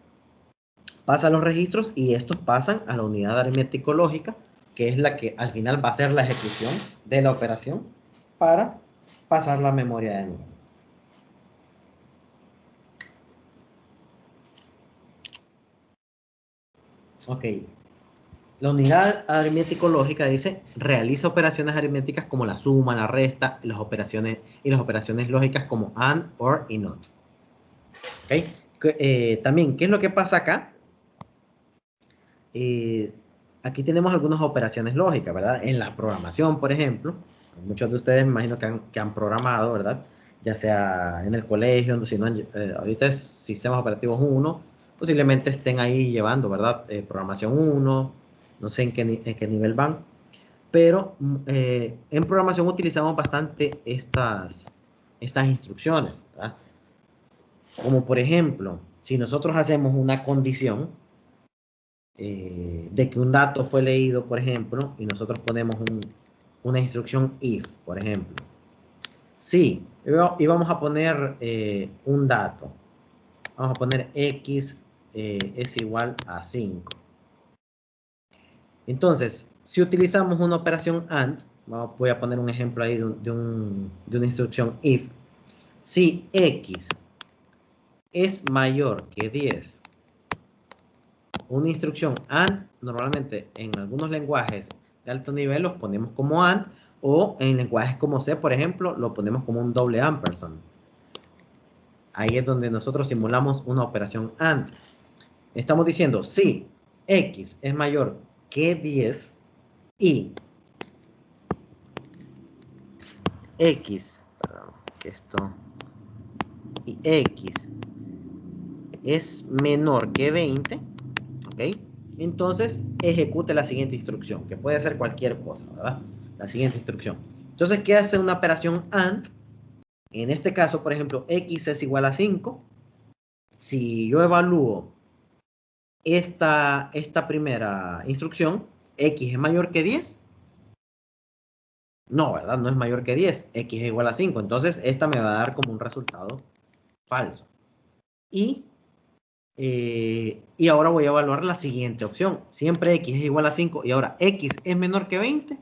pasa a los registros y estos pasan a la unidad aritmético-lógica, que es la que al final va a hacer la ejecución de la operación para pasar la memoria de nuevo. Ok. La unidad aritmético-lógica dice, realiza operaciones aritméticas como la suma, la resta, las operaciones lógicas como AND, OR y NOT. ¿Okay? También, ¿qué es lo que pasa acá? Aquí tenemos algunas operaciones lógicas, ¿verdad? En la programación, por ejemplo, muchos de ustedes me imagino que han programado, ¿verdad? Ya sea en el colegio, si no, ahorita es Sistemas Operativos 1, posiblemente estén ahí llevando, ¿verdad? Programación 1, no sé en qué nivel van, pero en programación utilizamos bastante estas instrucciones, ¿verdad? Como por ejemplo, si nosotros hacemos una condición de que un dato fue leído, por ejemplo, y nosotros ponemos una instrucción if, por ejemplo. Sí, y vamos a poner un dato. Vamos a poner x es igual a 5. Entonces, si utilizamos una operación AND, voy a poner un ejemplo ahí de una instrucción if. Si x es mayor que 10, una instrucción AND, normalmente en algunos lenguajes de alto nivel los ponemos como AND, o en lenguajes como C, por ejemplo, lo ponemos como un doble ampersand. Ahí es donde nosotros simulamos una operación AND. Estamos diciendo, si x es mayor que 10 y x, perdón, que esto, y x es menor que 20, ¿ok? Entonces ejecute la siguiente instrucción, que puede ser cualquier cosa, ¿verdad? La siguiente instrucción. Entonces, ¿qué hace una operación AND? En este caso, por ejemplo, x es igual a 5. Si yo evalúo esta primera instrucción, x es mayor que 10. No, ¿verdad? No es mayor que 10. X es igual a 5. Entonces, esta me va a dar como un resultado falso. Y ahora voy a evaluar la siguiente opción. Siempre x es igual a 5 y ahora x es menor que 20.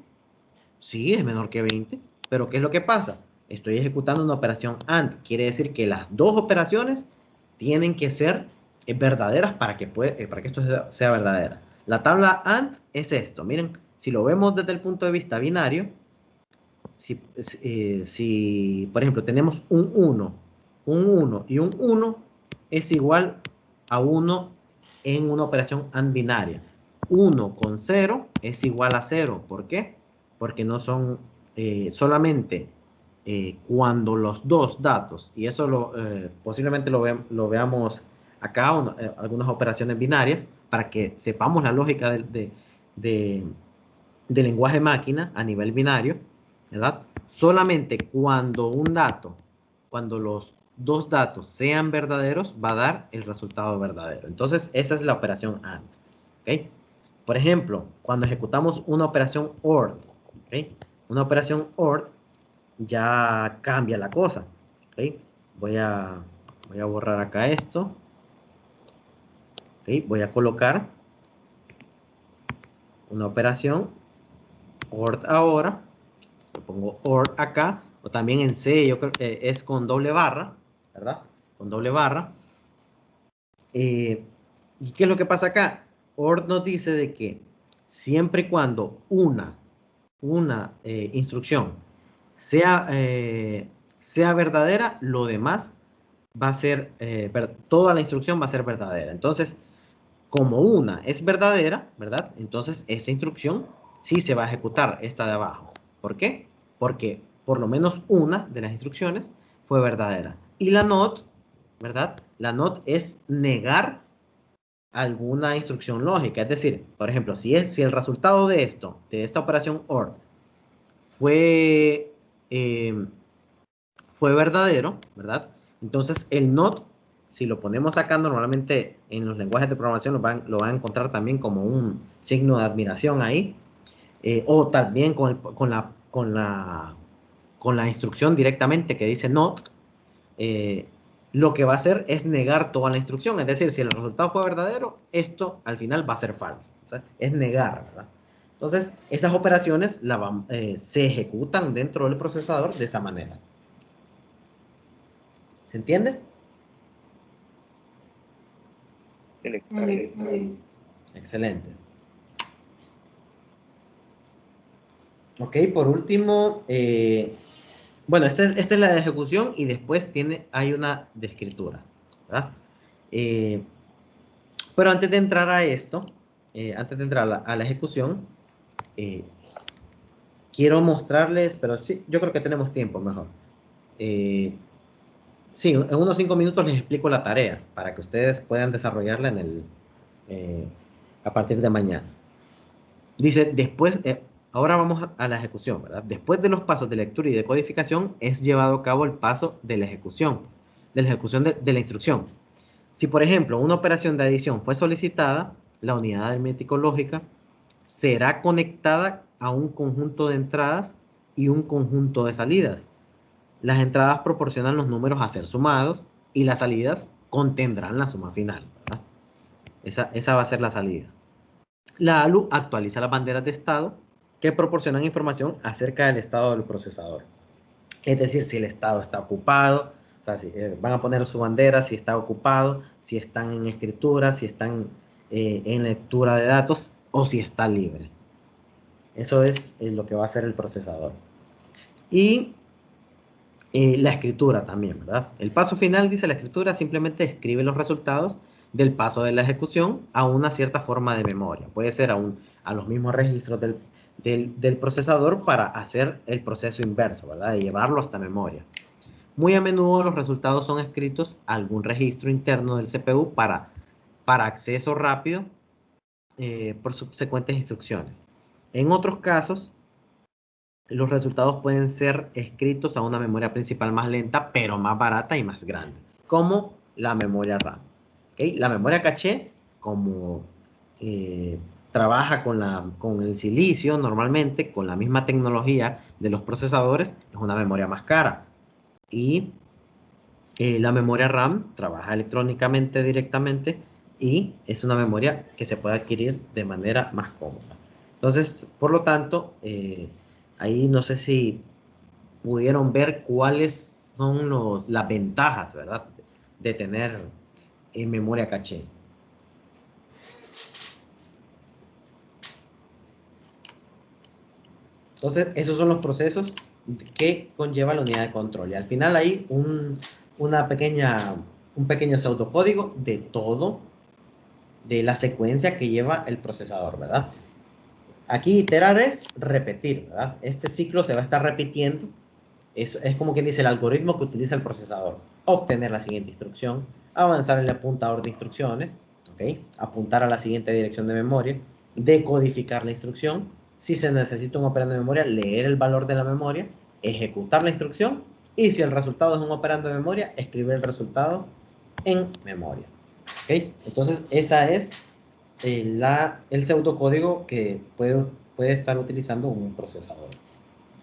Sí, es menor que 20. Pero ¿qué es lo que pasa? Estoy ejecutando una operación AND. Quiere decir que las dos operaciones tienen que ser verdaderas para que esto sea verdadera. La tabla AND es esto. Miren, si lo vemos desde el punto de vista binario, si por ejemplo tenemos un 1 y un 1 es igual a 1 en una operación AND binaria. 1 con 0 es igual a 0. ¿Por qué? Porque no son solamente cuando los dos datos, y eso posiblemente lo veamos acá, algunas operaciones binarias, para que sepamos la lógica de lenguaje máquina a nivel binario, ¿verdad? Solamente cuando cuando los dos datos sean verdaderos, va a dar el resultado verdadero. Entonces, esa es la operación AND. ¿Okay? Por ejemplo, cuando ejecutamos una operación OR, ¿okay? Una operación OR ya cambia la cosa. ¿Okay? Voy a borrar acá esto. ¿Okay? Voy a colocar una operación OR ahora. Le pongo OR acá, o también en C, yo creo que es con doble barra, ¿verdad? Con doble barra. ¿Y qué es lo que pasa acá? OR nos dice de que siempre y cuando una instrucción sea verdadera, lo demás va a ser, toda la instrucción va a ser verdadera. Entonces, como una es verdadera, ¿verdad? Entonces, esa instrucción sí se va a ejecutar, esta de abajo. ¿Por qué? Porque por lo menos una de las instrucciones fue verdadera. Y la NOT, ¿verdad? La NOT es negar alguna instrucción lógica. Es decir, por ejemplo, si el resultado de esta operación OR, fue verdadero, ¿verdad? Entonces, el NOT, si lo ponemos acá, normalmente en los lenguajes de programación lo van a encontrar también como un signo de admiración ahí, o también con la instrucción directamente que dice NOT, lo que va a hacer es negar toda la instrucción. Es decir, si el resultado fue verdadero, esto al final va a ser falso. O sea, es negar, ¿verdad? Entonces, esas operaciones se ejecutan dentro del procesador de esa manera. ¿Se entiende? Excelente. Ok, por último, bueno, esta es la de ejecución y después hay una de escritura, ¿verdad? Pero antes de entrar a esto, antes de entrar a la ejecución, quiero mostrarles, pero sí, yo creo que tenemos tiempo mejor. Sí, en unos 5 minutos les explico la tarea para que ustedes puedan desarrollarla a partir de mañana. Dice, después, ahora vamos a la ejecución, ¿verdad? Después de los pasos de lectura y de codificación, es llevado a cabo el paso de la ejecución de la instrucción. Si, por ejemplo, una operación de adición fue solicitada, la unidad aritmético lógica será conectada a un conjunto de entradas y un conjunto de salidas. Las entradas proporcionan los números a ser sumados y las salidas contendrán la suma final, ¿verdad? Esa va a ser la salida. La ALU actualiza las banderas de estado que proporcionan información acerca del estado del procesador. Es decir, si el estado está ocupado, o sea, van a poner su bandera, si está ocupado, si están en escritura, si están en lectura de datos o si está libre. Eso es lo que va a hacer el procesador. Y la escritura también, ¿verdad? El paso final, dice la escritura, simplemente escribe los resultados del paso de la ejecución a una cierta forma de memoria. Puede ser a los mismos registros del procesador para hacer el proceso inverso, ¿verdad? De llevarlo hasta memoria. Muy a menudo los resultados son escritos a algún registro interno del CPU para acceso rápido por subsecuentes instrucciones. En otros casos, los resultados pueden ser escritos a una memoria principal más lenta, pero más barata y más grande, como la memoria RAM. ¿Okay? La memoria caché, como trabaja con el silicio normalmente, con la misma tecnología de los procesadores, es una memoria más cara. Y la memoria RAM trabaja electrónicamente directamente y es una memoria que se puede adquirir de manera más cómoda. Entonces, por lo tanto, ahí no sé si pudieron ver cuáles son las ventajas, ¿verdad? De tener memoria caché. Entonces, esos son los procesos que conlleva la unidad de control. Y al final hay un pequeño pseudocódigo de todo de la secuencia que lleva el procesador, ¿verdad? Aquí iterar es repetir, ¿verdad? Este ciclo se va a estar repitiendo. Es como quien dice el algoritmo que utiliza el procesador. Obtener la siguiente instrucción, avanzar en el apuntador de instrucciones, ¿ok? Apuntar a la siguiente dirección de memoria, decodificar la instrucción. Si se necesita un operando de memoria, leer el valor de la memoria, ejecutar la instrucción, y si el resultado es un operando de memoria, escribir el resultado en memoria. ¿Ok? Entonces, esa es el pseudocódigo que puede estar utilizando un procesador.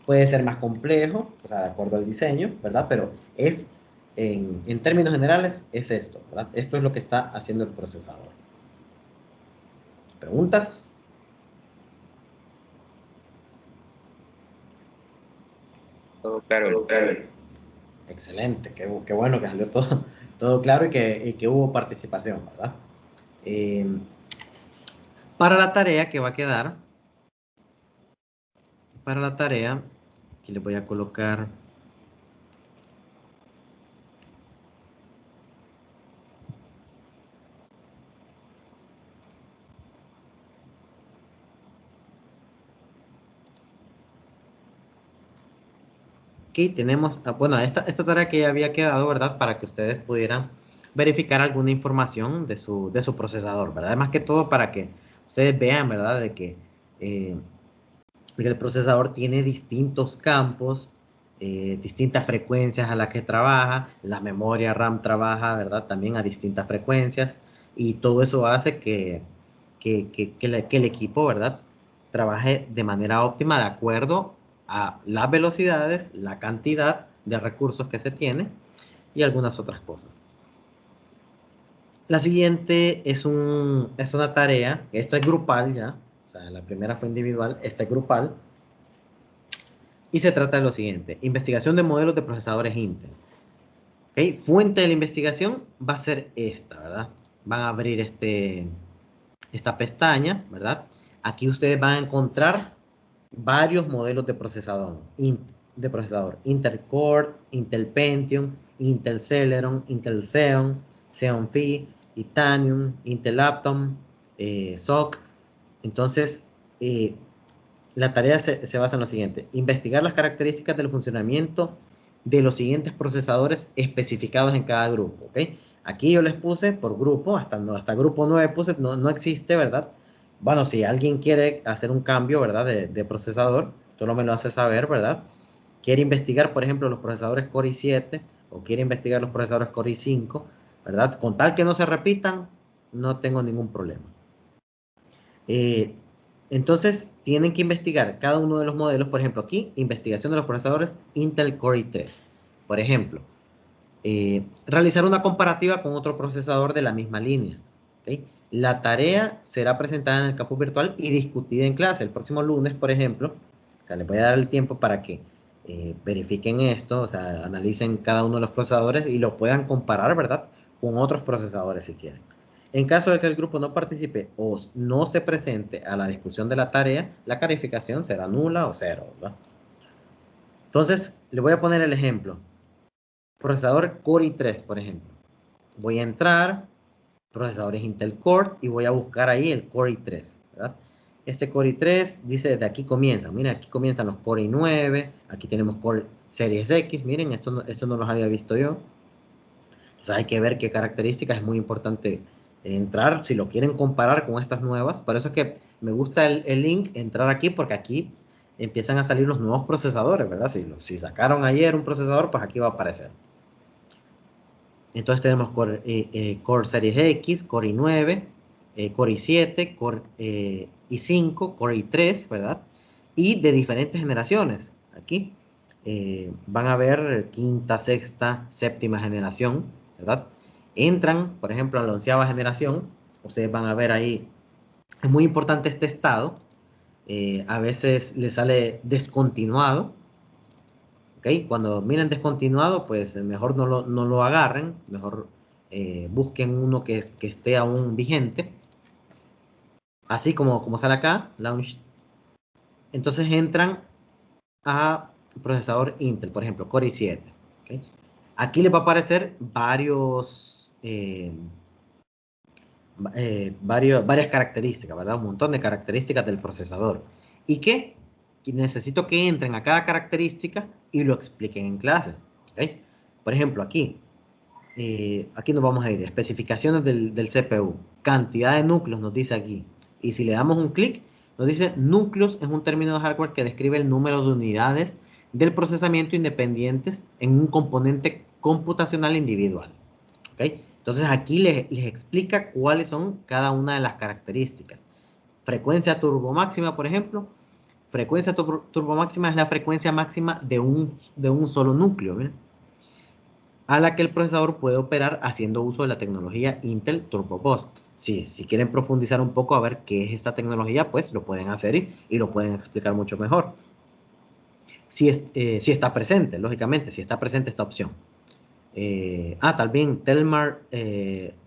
Puede ser más complejo, o sea, de acuerdo al diseño, ¿verdad? Pero en términos generales, es esto, ¿verdad? Esto es lo que está haciendo el procesador. ¿Preguntas? Todo claro. Excelente, qué bueno que salió todo claro y que hubo participación, ¿verdad? Para la tarea que va a quedar, aquí le voy a colocar aquí tenemos, bueno, esta tarea que ya había quedado, ¿verdad? Para que ustedes pudieran verificar alguna información de su procesador, ¿verdad? Más que todo para que ustedes vean, ¿verdad? De que el procesador tiene distintos campos, distintas frecuencias a las que trabaja, la memoria RAM trabaja, ¿verdad? También a distintas frecuencias, y todo eso hace que el equipo, ¿verdad? Trabaje de manera óptima de acuerdo a las velocidades, la cantidad de recursos que se tiene y algunas otras cosas. La siguiente es una tarea, esto es grupal ya, o sea, la primera fue individual, esta es grupal, y se trata de lo siguiente: investigación de modelos de procesadores Intel. ¿Okay? Fuente de la investigación va a ser esta, ¿verdad? Van a abrir esta pestaña, ¿verdad? Aquí ustedes van a encontrar varios modelos de procesador. Intel Core, Intel Pentium, Intel Celeron, Intel Xeon, Xeon Phi, Titanium, Intel Atom, SOC. Entonces, la tarea se basa en lo siguiente: investigar las características del funcionamiento de los siguientes procesadores especificados en cada grupo, ¿ok? Aquí yo les puse por grupo, hasta grupo 9 puse, no existe, ¿verdad? Bueno, si alguien quiere hacer un cambio, ¿verdad? De procesador, solo me lo hace saber, ¿verdad? Quiere investigar, por ejemplo, los procesadores Core i7 o quiere investigar los procesadores Core i5, ¿verdad? Con tal que no se repitan, no tengo ningún problema. Entonces, tienen que investigar cada uno de los modelos. Por ejemplo, aquí, investigación de los procesadores Intel Core i3. Por ejemplo, realizar una comparativa con otro procesador de la misma línea. ¿Okay? La tarea será presentada en el campus virtual y discutida en clase. El próximo lunes, por ejemplo, o sea, les voy a dar el tiempo para que verifiquen esto, o sea, analicen cada uno de los procesadores y lo puedan comparar, ¿verdad? Con otros procesadores si quieren. En caso de que el grupo no participe o no se presente a la discusión de la tarea, la calificación será nula o cero, ¿verdad? Entonces, le voy a poner el ejemplo. Procesador Core i3, por ejemplo. Voy a entrar, procesadores Intel Core, y voy a buscar ahí el Core i3, ¿verdad? Este Core i3 dice, de aquí comienza. Miren, aquí comienzan los Core i9, aquí tenemos Core Series X. Miren, esto no los había visto yo. Entonces hay que ver qué características. Es muy importante entrar si lo quieren comparar con estas nuevas. Por eso es que me gusta el link, entrar aquí, porque aquí empiezan a salir los nuevos procesadores, ¿verdad? Si sacaron ayer un procesador, pues aquí va a aparecer. Entonces tenemos Core Series X, Core i9, Core i7, Core i5, Core i3, ¿verdad? Y de diferentes generaciones. Aquí van a ver quinta, sexta, séptima generación, ¿verdad? Entran, por ejemplo, a la 11ª generación. Ustedes van a ver ahí, es muy importante este estado. A veces les sale descontinuado. ¿Okay? Cuando miren descontinuado, pues mejor no lo agarren, mejor busquen uno que esté aún vigente. Así como sale acá, launch. Entonces entran a procesador Intel, por ejemplo, Core i7. ¿Okay? Aquí les va a aparecer varios varias características, ¿verdad? Un montón de características del procesador. Y que necesito que entren a cada característica y lo expliquen en clase. ¿Ok? Por ejemplo, aquí nos vamos a ir, especificaciones del CPU, cantidad de núcleos nos dice aquí. Y si le damos un clic, nos dice núcleos es un término de hardware que describe el número de unidades del procesamiento independientes en un componente computacional individual. ¿Ok? Entonces aquí les explica cuáles son cada una de las características. Frecuencia turbo máxima, por ejemplo. Frecuencia turbo máxima es la frecuencia máxima de un solo núcleo, ¿bien? A la que el procesador puede operar haciendo uso de la tecnología Intel Turbo Boost. Si quieren profundizar un poco a ver qué es esta tecnología, pues lo pueden hacer y lo pueden explicar mucho mejor. Si está presente, lógicamente, si está presente esta opción. También Telmar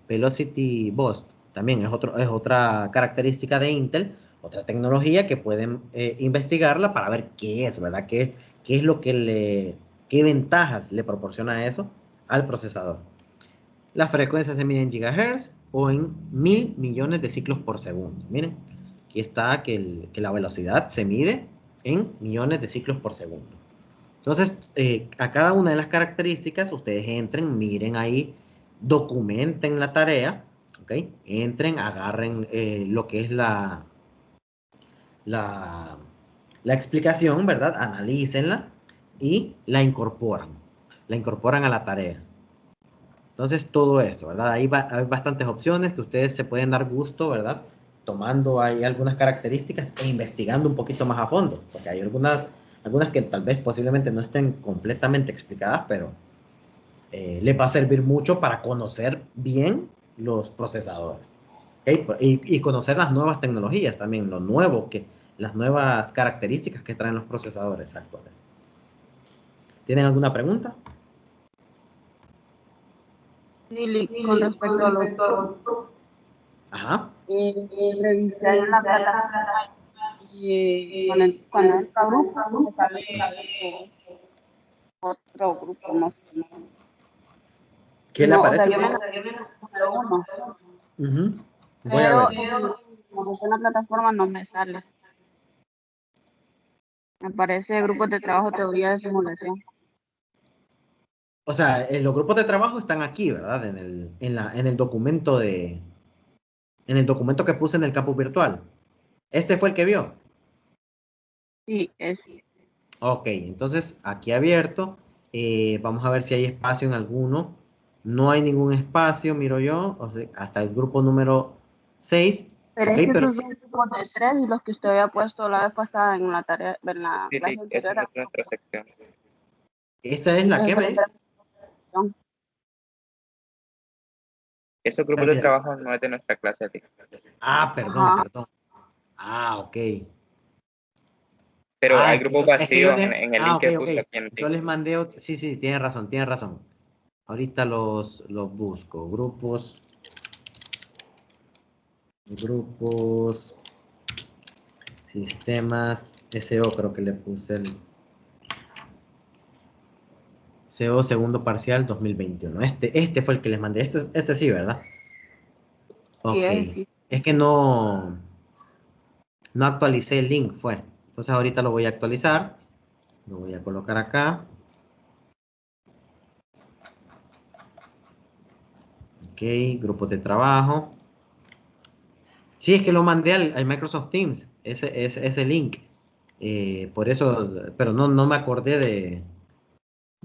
Velocity Boost, también es otra característica de Intel, otra tecnología que pueden investigarla para ver qué es, ¿verdad? ¿Qué es lo que qué ventajas le proporciona eso al procesador? Las frecuencias se miden en gigahertz o en 1000 millones de ciclos por segundo. Miren, aquí está que la velocidad se mide en millones de ciclos por segundo. Entonces, a cada una de las características, ustedes entren, miren ahí, documenten la tarea, ¿ok? Entren, agarren lo que es la, la explicación, ¿verdad? Analícenla y la incorporan a la tarea. Entonces, todo eso, ¿verdad? Hay bastantes opciones que ustedes se pueden dar gusto, ¿verdad? Tomando ahí algunas características e investigando un poquito más a fondo, porque hay algunas que tal vez posiblemente no estén completamente explicadas, pero les va a servir mucho para conocer bien los procesadores. ¿Okay? Y conocer las nuevas tecnologías también, las nuevas características que traen los procesadores actuales. ¿Tienen alguna pregunta? Lili, con respecto a los Ajá. revisé ahí en la plataforma y cuando entra a grupo me sale otro grupo, no sé. ¿Qué le No, o sea, aparece? yo me número uno, Voy a pero ver. en la plataforma no me sale. Me aparece grupos de trabajo, teoría de simulación. O sea, los grupos de trabajo están aquí, ¿verdad? En el documento que puse en el campus virtual. ¿Este fue el que vio? Sí, es. Ok, entonces aquí abierto. Vamos a ver si hay espacio en alguno. No hay ningún espacio, miro yo. O sea, hasta el grupo número 6. Pero Ok, es que pero esos son grupos de tres y los que usted había puesto la vez pasada en la tarea, en la clase Sí, eso anterior. no es nuestra sección. esta es la Entonces, que me por eso dice. era mi opción. Esos grupos de trabajo no es de nuestra clase. Perdón, Ajá. perdón. Ok. Pero hay Es grupos que yo vacíos les. en el link Ok, que ok. puso aquí en Yo Teams. les mandé. Sí, sí, tiene razón, tiene razón. Ahorita los busco. Grupos, sistemas, SO, creo que le puse el CO segundo parcial 2021. Este fue el que les mandé. Este sí, ¿verdad? Sí, Ok. sí. Es que no actualicé el link, fue. Entonces ahorita lo voy a actualizar. Lo voy a colocar acá. Ok, grupos de trabajo. Sí, es que lo mandé al Microsoft Teams, ese link. Por eso, pero no me acordé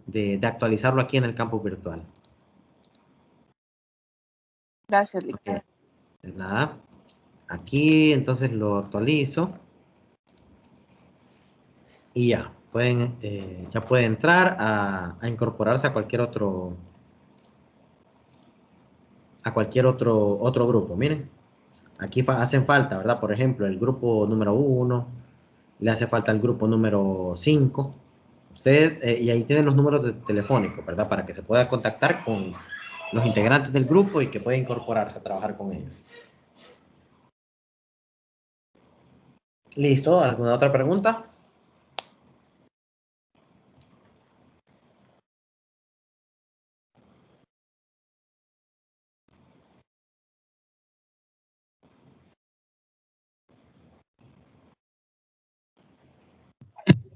de actualizarlo aquí en el campus virtual. Gracias, Lick. Ok, pues nada. Aquí entonces lo actualizo. Y ya, ya puede entrar a incorporarse a cualquier otro grupo. Miren, aquí hacen falta, ¿verdad? Por ejemplo, el grupo número 1, le hace falta el grupo número 5. Usted, y ahí tienen los números telefónicos, ¿verdad? Para que se pueda contactar con los integrantes del grupo y que pueda incorporarse a trabajar con ellos. ¿Listo? ¿Alguna otra pregunta?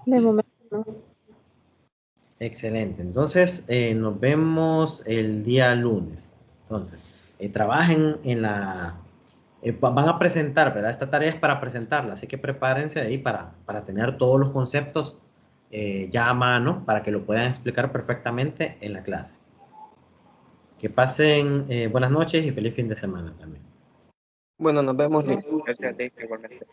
De momento no. Excelente. Entonces, nos vemos el día lunes. Entonces, trabajen en la... van a presentar, ¿verdad? Esta tarea es para presentarla, así que prepárense ahí para tener todos los conceptos ya a mano, para que lo puedan explicar perfectamente en la clase. Que pasen buenas noches y feliz fin de semana también. Bueno, nos vemos. Gracias a ti, igualmente.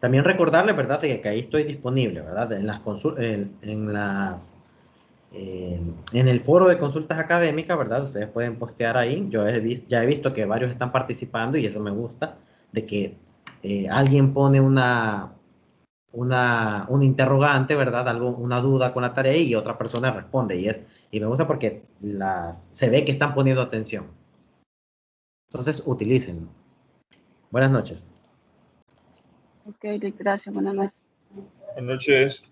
También recordarles, ¿verdad? Que ahí estoy disponible, ¿verdad? En las en el foro de consultas académicas, ¿verdad? Ustedes pueden postear ahí. Yo ya he visto que varios están participando y eso me gusta, de que alguien pone un interrogante, ¿verdad? Una duda con la tarea y otra persona responde. Y me gusta porque se ve que están poniendo atención. Entonces, utilicen. Buenas noches. Ok, gracias, buenas noches. Buenas noches.